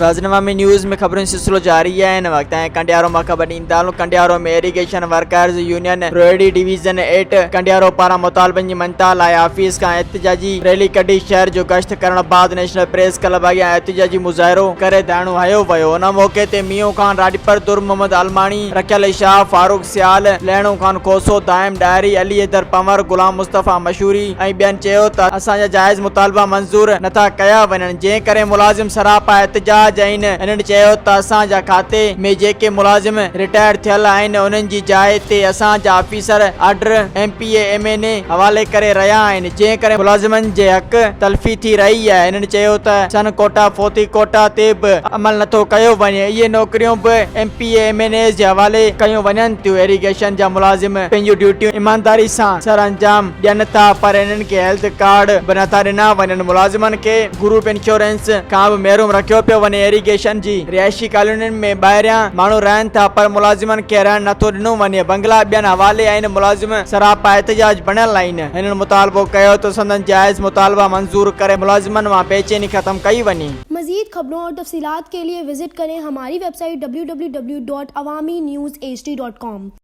गाज़ीनवामी news में खबरों सिलसिलो जारी है। इन वक्त कंडियारो में खबर ईंदालू कंडियारो में irrigation workers union Rohri division 8 Kandiaro पारा मुतालबन जी मनता लाइ ऑफिस का एहतजाजी रैली कढी शहर जो गश्त करण बाद नेशनल प्रेस क्लब अॻियां एहतजाजी मुज़ाहिरो करे धरणो हयो वियो। उन मौके ते मियो खान राजपर दुर मोहम्मद अलमानी रखियल शाह फारूक सियाल लहणो खान कोसो दाइम डायरी अली हैदर पंवर गुलाम मुस्तफ़ा मशहूरी ऐं ॿियनि चयो त असांजा जाइज़ मुतालबा मंज़ूर नथा कया वञनि, जंहिं करे मुलाज़िम सरापा एहतजाज आहिनि। इन्हनि चयो त असांजा खाते में जेके मुलाज़िम रिटायर थियल आहिनि उन्हनि जी जाइ ते असांजा ऑफिसर ऑर्डर MPA MNA हवाले करे रहिया आहिनि, जंहिं करे मुलाज़िमनि जे हक़ तलफ़ी थी रही आहे। इन्हनि चयो त सन कोटा फोती कोटा ते बि अमल नथो कयो वञे, इहे नौकरियूं बि MPA MNA जे हवाले कयूं वञनि थियूं। इरिगेशन जा मुलाज़िम पंहिंजूं ड्यूटियूं ईमानदारी सां सर अंजाम ॾियनि था, पर इन्हनि खे हेल्थ कार्ड बि नथा ॾिना वञनि। मुलाज़िमनि खे ग्रुप इंश्योरेंस खां बि महरूम रखियो पियो वञे। इरिगेशन जी रिहायशी कॉलोनियुनि में ॿाहिरियां माण्हू रहनि था, पर मुलाज़िमनि खे रहण नथो ॾिनो वञे। बंगला ॿियनि हवाले आहिनि, मुलाज़िम सरापा एहतजाज बणियल आहिनि। हिननि मुतालबो कयो त संदन जाइज़ मुतालबा मंजूर करे मुलाज़िमनि मां बेचैनी ख़त्म कई वञे। मज़ीद खबरों और तफसीलात के लिए विजिट करें हमारी वेबसाइट www.awamiNewsHD.com।